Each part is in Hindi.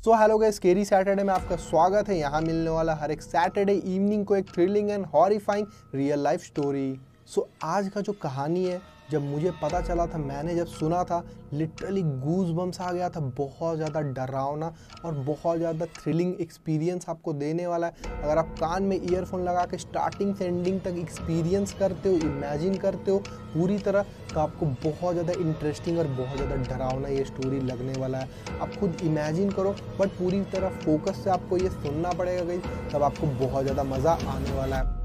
So hello guys, scary Saturday में आपका स्वागत है। यहाँ मिलने वाला हर एक सैटरडे इवनिंग को एक thrilling and horrifying real life story. So आज का जो कहानी है, जब मुझे पता चला था, मैंने जब सुना था, लिटरली गूज बम्स आ गया था। बहुत ज़्यादा डरावना और बहुत ज़्यादा थ्रिलिंग एक्सपीरियंस आपको देने वाला है। अगर आप कान में ईयरफोन लगा के स्टार्टिंग से एंडिंग तक एक्सपीरियंस करते हो, इमेजिन करते हो पूरी तरह, तो आपको बहुत ज़्यादा इंटरेस्टिंग और बहुत ज़्यादा डरावना ये स्टोरी लगने वाला है। आप खुद इमेजिन करो, बट पूरी तरह फोकस से आपको ये सुनना पड़ेगा गाइस, तब आपको बहुत ज़्यादा मज़ा आने वाला है।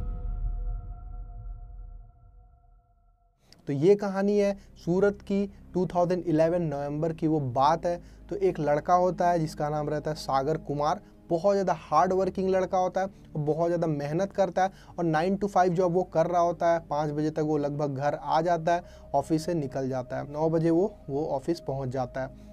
तो ये कहानी है सूरत की 2011 नवंबर की वो बात है। तो एक लड़का होता है जिसका नाम रहता है सागर कुमार। बहुत ज़्यादा हार्ड वर्किंग लड़का होता है और बहुत ज़्यादा मेहनत करता है और 9 to 5 जॉब वो कर रहा होता है। 5 बजे तक वो लगभग घर आ जाता है, ऑफिस से निकल जाता है। 9 बजे वो ऑफिस पहुंच जाता है।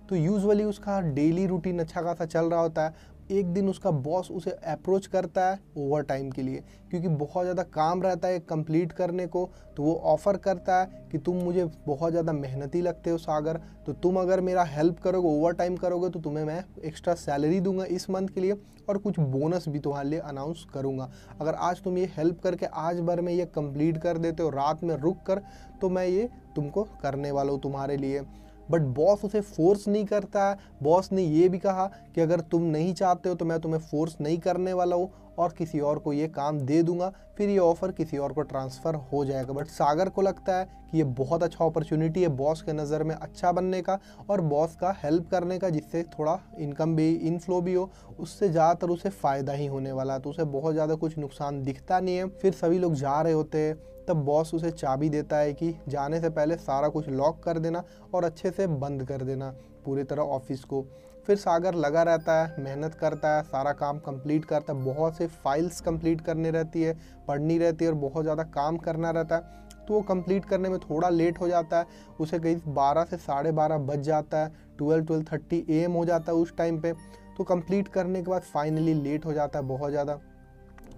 तो यूजुअली उसका डेली रूटीन अच्छा खासा चल रहा होता है। एक दिन उसका बॉस उसे अप्रोच करता है ओवर टाइम के लिए, क्योंकि बहुत ज़्यादा काम रहता है कंप्लीट करने को। तो वो ऑफ़र करता है कि तुम मुझे बहुत ज़्यादा मेहनती लगते हो सागर, तो तुम अगर मेरा हेल्प करोगे, ओवर टाइम करोगे, तो तुम्हें मैं एक्स्ट्रा सैलरी दूंगा इस मंथ के लिए और कुछ बोनस भी तुम्हारे लिए अनाउंस करूंगा। अगर आज तुम ये हेल्प करके आज भर में ये कंप्लीट कर देते हो रात में रुक कर, तो मैं ये तुमको करने वाला हूँ तुम्हारे लिए। बट बॉस उसे फोर्स नहीं करता है। बॉस ने ये भी कहा कि अगर तुम नहीं चाहते हो तो मैं तुम्हें फोर्स नहीं करने वाला हूँ और किसी और को ये काम दे दूंगा, फिर ये ऑफ़र किसी और को ट्रांसफ़र हो जाएगा। बट सागर को लगता है कि ये बहुत अच्छा अपॉर्चुनिटी है बॉस के नज़र में अच्छा बनने का और बॉस का हेल्प करने का, जिससे थोड़ा इनकम भी इनफ्लो भी हो। उससे ज़्यादातर उसे फ़ायदा ही होने वाला है, तो उसे बहुत ज़्यादा कुछ नुकसान दिखता नहीं है। फिर सभी लोग जा रहे होते हैं, तब बॉस उसे चाबी देता है कि जाने से पहले सारा कुछ लॉक कर देना और अच्छे से बंद कर देना पूरी तरह ऑफिस को। फिर सागर लगा रहता है, मेहनत करता है, सारा काम कंप्लीट करता है। बहुत से फाइल्स कंप्लीट करनी रहती है, पढ़नी रहती है और बहुत ज़्यादा काम करना रहता है। तो वो कंप्लीट करने में थोड़ा लेट हो जाता है। उसे कहीं 12 से 12:30 बज जाता है। 12-12:30 AM हो जाता है उस टाइम पे। तो कंप्लीट करने के बाद फाइनली लेट हो जाता है बहुत ज़्यादा।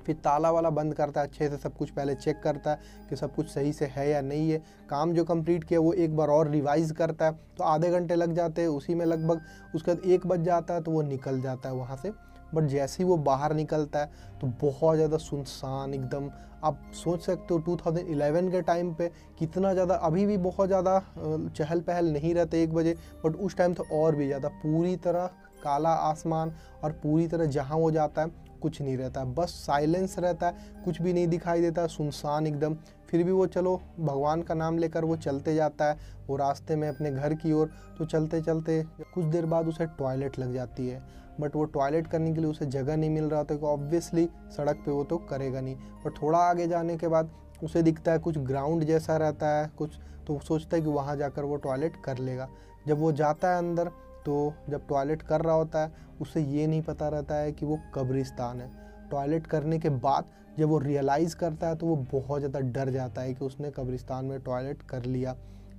फिर ताला वाला बंद करता है, अच्छे से सब कुछ पहले चेक करता है कि सब कुछ सही से है या नहीं है। काम जो कंप्लीट किया वो एक बार और रिवाइज़ करता है। तो आधे घंटे लग जाते हैं उसी में लगभग। उसके बाद 1 बज जाता है तो वो निकल जाता है वहाँ से। बट जैसे ही वो बाहर निकलता है तो बहुत ज़्यादा सुनसान एकदम। आप सोच सकते हो 2011 के टाइम पे कितना ज़्यादा, अभी भी बहुत ज़्यादा चहल पहल नहीं रहते 1 बजे, बट उस टाइम तो और भी ज़्यादा। पूरी तरह काला आसमान और पूरी तरह जहाँ वो जाता है कुछ नहीं रहता, बस साइलेंस रहता है, कुछ भी नहीं दिखाई देता, सुनसान एकदम। फिर भी वो चलो भगवान का नाम लेकर वो चलते जाता है वो रास्ते में अपने घर की ओर। तो चलते चलते कुछ देर बाद उसे टॉयलेट लग जाती है, बट वो टॉयलेट करने के लिए उसे जगह नहीं मिल रहा होता, तो ऑब्वियसली सड़क पे वो तो करेगा नहीं। पर थोड़ा आगे जाने के बाद उसे दिखता है कुछ ग्राउंड जैसा रहता है कुछ, तो सोचता है कि वहाँ जाकर वो टॉयलेट कर लेगा। जब वो जाता है अंदर, तो जब टॉयलेट कर रहा होता है उसे ये नहीं पता रहता है कि वो कब्रिस्तान है। टॉयलेट करने के बाद जब वो रियलाइज़ करता है तो वो बहुत ज़्यादा डर जाता है कि उसने कब्रिस्तान में टॉयलेट कर लिया।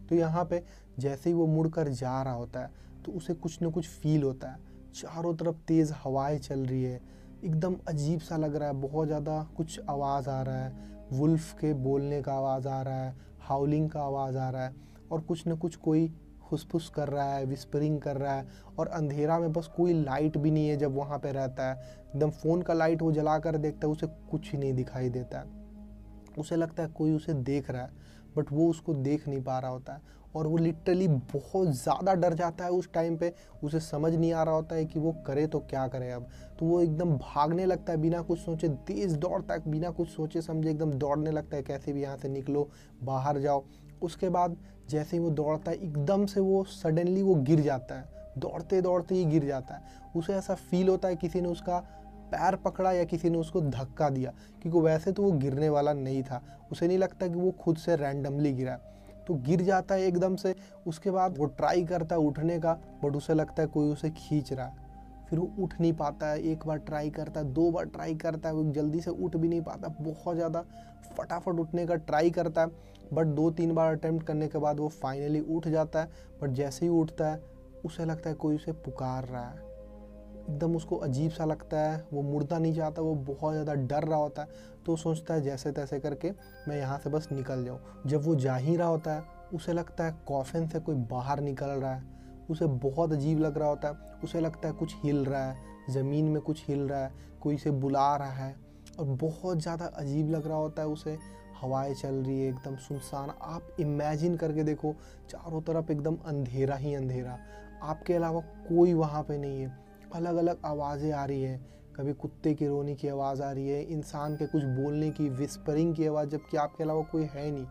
तो यहाँ पे जैसे ही वो मुड़कर जा रहा होता है तो उसे कुछ न कुछ फील होता है। चारों तरफ तेज़ हवाएं चल रही है, एकदम अजीब सा लग रहा है, बहुत ज़्यादा कुछ आवाज़ आ रहा है। वुल्फ के बोलने का आवाज़ आ रहा है, हाउलिंग का आवाज़ आ रहा है और कुछ न कुछ कोई फुसफुस कर रहा है, विस्परिंग कर रहा है। और अंधेरा में बस कोई लाइट भी नहीं है जब वहाँ पे रहता है। एकदम फ़ोन का लाइट वो जला कर देखता है, उसे कुछ ही नहीं दिखाई देता है। उसे लगता है कोई उसे देख रहा है, बट वो उसको देख नहीं पा रहा होता है। और वो लिटरली बहुत ज़्यादा डर जाता है उस टाइम पे। उसे समझ नहीं आ रहा होता है कि वो करे तो क्या करे अब। तो वो एकदम भागने लगता है बिना कुछ सोचे, तेज़ दौड़ता है बिना कुछ सोचे समझे, एकदम दौड़ने लगता है, कैसे भी यहाँ से निकलो, बाहर जाओ। उसके बाद जैसे ही वो दौड़ता है, एकदम से वो सडनली वो गिर जाता है, दौड़ते दौड़ते ही गिर जाता है। उसे ऐसा फील होता है किसी ने उसका पैर पकड़ा या किसी ने उसको धक्का दिया, क्योंकि वैसे तो वो गिरने वाला नहीं था। उसे नहीं लगता कि वो खुद से रैंडमली गिरा। तो गिर जाता है एकदम से। उसके बाद वो ट्राई करता है उठने का, बट उसे लगता है कोई उसे खींच रहा है। फिर वो उठ नहीं पाता है। 1 बार ट्राई करता है, 2 बार ट्राई करता है, वो जल्दी से उठ भी नहीं पाता, बहुत ज़्यादा फटाफट उठने का ट्राई करता है। बट 2-3 बार अटेम्प्ट करने के बाद वो फाइनली उठ जाता है। बट जैसे ही उठता है उसे लगता है कोई उसे पुकार रहा है। एकदम उसको अजीब सा लगता है, वो मुड़ना नहीं चाहता, वो बहुत ज़्यादा डर रहा होता है। तो सोचता है जैसे तैसे करके मैं यहाँ से बस निकल जाऊँ। जब वो जा ही रहा होता है उसे लगता है कॉफिन से कोई बाहर निकल रहा है। उसे बहुत अजीब लग रहा होता है। उसे लगता है कुछ हिल रहा है, ज़मीन में कुछ हिल रहा है, कोई इसे बुला रहा है और बहुत ज़्यादा अजीब लग रहा होता है उसे। हवाएं चल रही है एकदम सुनसान। आप इमेजिन करके देखो, चारों तरफ एकदम अंधेरा ही अंधेरा, आपके अलावा कोई वहाँ पे नहीं है। अलग अलग आवाज़ें आ रही है, कभी कुत्ते की रोने की आवाज़ आ रही है, इंसान के कुछ बोलने की विस्परिंग की आवाज़, जबकि आपके अलावा कोई है नहीं,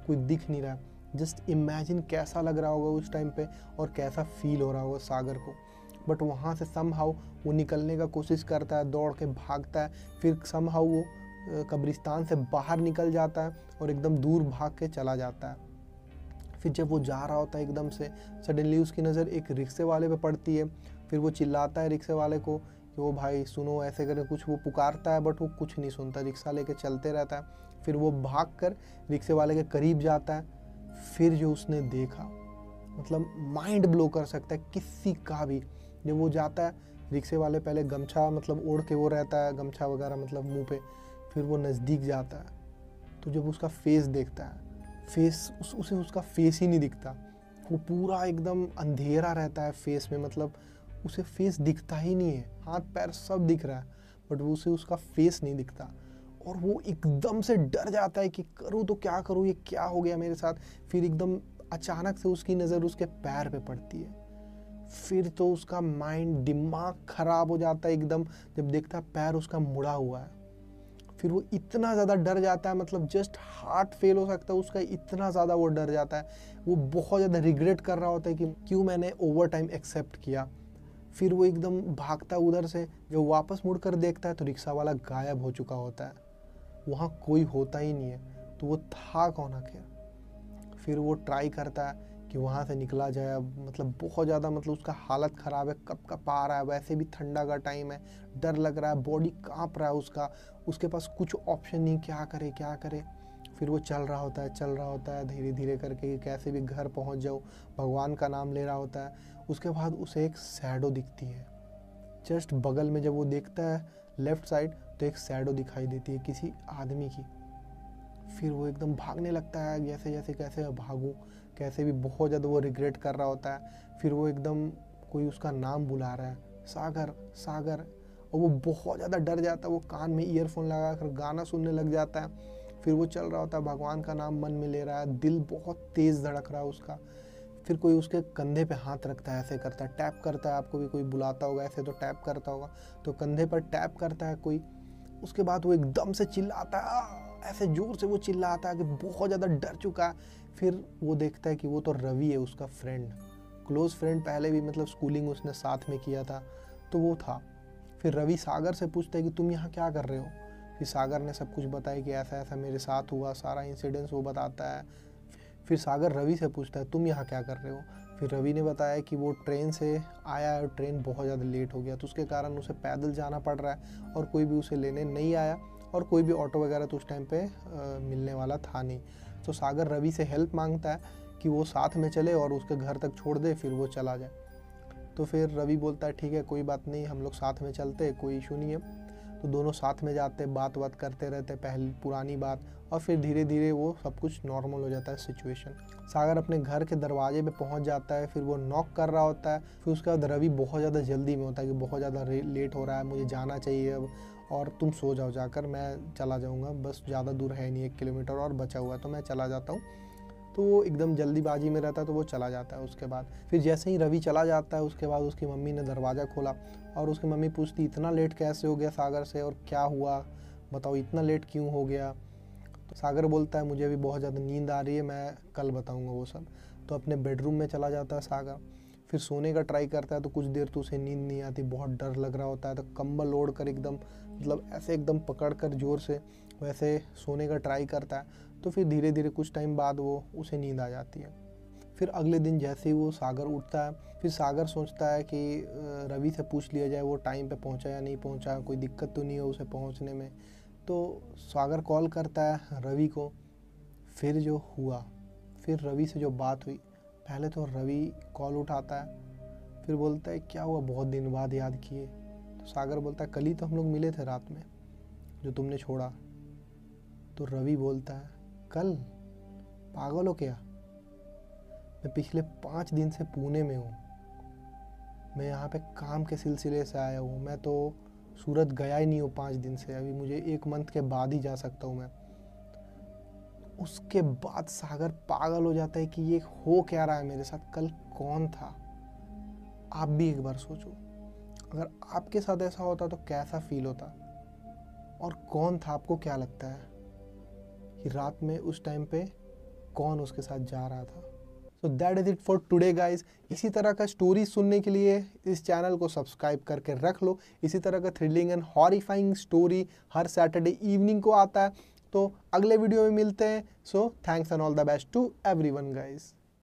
कोई दिख नहीं रहा। जस्ट इमेजिन कैसा लग रहा होगा उस टाइम पे और कैसा फील हो रहा होगा सागर को। बट वहाँ से समहाउ वो निकलने का कोशिश करता है, दौड़ के भागता है, फिर समहाउ वो कब्रिस्तान से बाहर निकल जाता है और एकदम दूर भाग के चला जाता है। फिर जब वो जा रहा होता है एकदम से सडनली उसकी नज़र एक रिक्शे वाले पे पड़ती है। फिर वो चिल्लाता है रिक्शे वाले को कि वो भाई सुनो, ऐसे करके कुछ वो पुकारता है, बट वो कुछ नहीं सुनता, रिक्शा लेके चलते रहता है। फिर वो भाग कर रिक्शे वाले के करीब जाता है। फिर जो उसने देखा, मतलब माइंड ब्लो कर सकता है किसी का भी। जब वो जाता है, रिक्शे वाले पहले गमछा मतलब ओढ़ के वो रहता है, गमछा वगैरह मतलब मुंह पे। फिर वो नज़दीक जाता है, तो जब उसका फेस देखता है, उसे उसका फेस ही नहीं दिखता। वो पूरा एकदम अंधेरा रहता है फेस में, मतलब उसे फेस दिखता ही नहीं है, हाथ पैर सब दिख रहा है बट वो उसे उसका फेस नहीं दिखता। और वो एकदम से डर जाता है कि करूँ तो क्या करूँ, ये क्या हो गया मेरे साथ। फिर एकदम अचानक से उसकी नज़र उसके पैर पे पड़ती है। फिर तो उसका माइंड, दिमाग खराब हो जाता है एकदम, जब देखता है पैर उसका मुड़ा हुआ है। फिर वो इतना ज़्यादा डर जाता है, मतलब जस्ट हार्ट फेल हो सकता है उसका, इतना ज़्यादा वो डर जाता है। वो बहुत ज़्यादा रिग्रेट कर रहा होता है कि क्यों मैंने ओवर टाइम एक्सेप्ट किया। फिर वो एकदम भागता उधर से, जब वापस मुड़कर देखता है तो रिक्शा वाला गायब हो चुका होता है, वहाँ कोई होता ही नहीं है। तो वो था कौन आखिर। फिर वो ट्राई करता है कि वहाँ से निकला जाए, मतलब बहुत ज़्यादा, मतलब उसका हालत ख़राब है, कब कब आ रहा है, वैसे भी ठंडा का टाइम है, डर लग रहा है, बॉडी काँप रहा है उसका, उसके पास कुछ ऑप्शन नहीं, क्या करे क्या करे। फिर वो चल रहा होता है धीरे धीरे करके, कैसे भी घर पहुँच जाओ, भगवान का नाम ले रहा होता है। उसके बाद उसे एक शैडो दिखती है जस्ट बगल में। जब वो देखता है लेफ्ट साइड तो एक शैडो दिखाई देती है किसी आदमी की। फिर वो एकदम भागने लगता है, जैसे जैसे कैसे भागूं, कैसे भी, बहुत ज़्यादा वो रिग्रेट कर रहा होता है। फिर वो एकदम कोई उसका नाम बुला रहा है, सागर सागर, और वो बहुत ज़्यादा डर जाता है। वो कान में ईयरफोन लगा कर गाना सुनने लग जाता है। फिर वो चल रहा होता है, भगवान का नाम मन में ले रहा है, दिल बहुत तेज़ धड़क रहा है उसका। फिर कोई उसके कंधे पे हाथ रखता है, ऐसे करता है, टैप करता है, आपको भी कोई बुलाता होगा ऐसे तो टैप करता होगा, तो कंधे पर टैप करता है कोई। उसके बाद वो एकदम से चिल्लाता है, ऐसे जोर से वो चिल्लाता है कि बहुत ज़्यादा डर चुका है। फिर वो देखता है कि वो तो रवि है, उसका फ्रेंड, क्लोज फ्रेंड, पहले भी मतलब स्कूलिंग उसने साथ में किया था, तो वो था। फिर रवि सागर से पूछता है कि तुम यहाँ क्या कर रहे हो। फिर सागर ने सब कुछ बताया कि ऐसा ऐसा मेरे साथ हुआ, सारा इंसिडेंस वो बताता है। फिर सागर रवि से पूछता है तुम यहाँ क्या कर रहे हो। फिर रवि ने बताया कि वो ट्रेन से आया और ट्रेन बहुत ज़्यादा लेट हो गया, तो उसके कारण उसे पैदल जाना पड़ रहा है और कोई भी उसे लेने नहीं आया, और कोई भी ऑटो वगैरह तो उस टाइम पे मिलने वाला था नहीं। तो सागर रवि से हेल्प मांगता है कि वो साथ में चले और उसके घर तक छोड़ दे, फिर वो चला जाए। तो फिर रवि बोलता है ठीक है कोई बात नहीं, हम लोग साथ में चलते, कोई इशू नहीं है। तो दोनों साथ में जाते, बात बात करते रहते, पहली पुरानी बात, और फिर धीरे धीरे वो सब कुछ नॉर्मल हो जाता है सिचुएशन। सागर अपने घर के दरवाजे पे पहुंच जाता है, फिर वो नॉक कर रहा होता है। फिर उसके बाद रवि बहुत ज़्यादा जल्दी में होता है कि बहुत ज़्यादा लेट हो रहा है, मुझे जाना चाहिए अब, और तुम सो जाओ जाकर, मैं चला जाऊँगा, बस ज़्यादा दूर है नहीं, 1 किलोमीटर और बचा हुआ है तो मैं चला जाता हूँ। तो वो एकदम जल्दीबाजी में रहता है, तो वो चला जाता है। उसके बाद फिर जैसे ही रवि चला जाता है, उसके बाद उसकी मम्मी ने दरवाज़ा खोला और उसकी मम्मी पूछती इतना लेट कैसे हो गया सागर से, और क्या हुआ बताओ, इतना लेट क्यों हो गया। तो सागर बोलता है मुझे अभी बहुत ज़्यादा नींद आ रही है, मैं कल बताऊँगा वो सब। तो अपने बेडरूम में चला जाता है सागर। फिर सोने का ट्राई करता है तो कुछ देर तो उसे नींद नहीं आती, बहुत डर लग रहा होता है, तो कंबल ओढ़ कर एकदम, मतलब ऐसे एकदम पकड़ कर जोर से वैसे सोने का ट्राई करता है। तो फिर धीरे धीरे कुछ टाइम बाद वो उसे नींद आ जाती है। फिर अगले दिन जैसे ही वो सागर उठता है, फिर सागर सोचता है कि रवि से पूछ लिया जाए वो टाइम पे पहुंचा या नहीं पहुंचा, कोई दिक्कत तो नहीं हो उसे पहुंचने में। तो सागर कॉल करता है रवि को। फिर जो हुआ, फिर रवि से जो बात हुई, पहले तो रवि कॉल उठाता है, फिर बोलता है क्या हुआ, बहुत दिन बाद याद किए। तो सागर बोलता है कल ही तो हम लोग मिले थे रात में, जो तुमने छोड़ा। तो रवि बोलता है कल, पागल हो क्या, मैं पिछले 5 दिन से पुणे में हूँ, मैं यहाँ पे काम के सिलसिले से आया हूँ, मैं तो सूरत गया ही नहीं हूँ 5 दिन से, अभी मुझे 1 मंथ के बाद ही जा सकता हूँ मैं। उसके बाद सागर पागल हो जाता है कि ये हो क्या रहा है मेरे साथ, कल कौन था। आप भी एक बार सोचो, अगर आपके साथ ऐसा होता तो कैसा फील होता, और कौन था, आपको क्या लगता है कि रात में उस टाइम पे कौन उसके साथ जा रहा था। So that is it for today guys. इसी तरह का स्टोरी सुनने के लिए इस चैनल को सब्सक्राइब करके रख लो। इसी तरह का थ्रिलिंग एंड हॉरिफाइंग स्टोरी हर सैटरडे इवनिंग को आता है। तो अगले वीडियो में मिलते हैं। So thanks and all the best to everyone guys.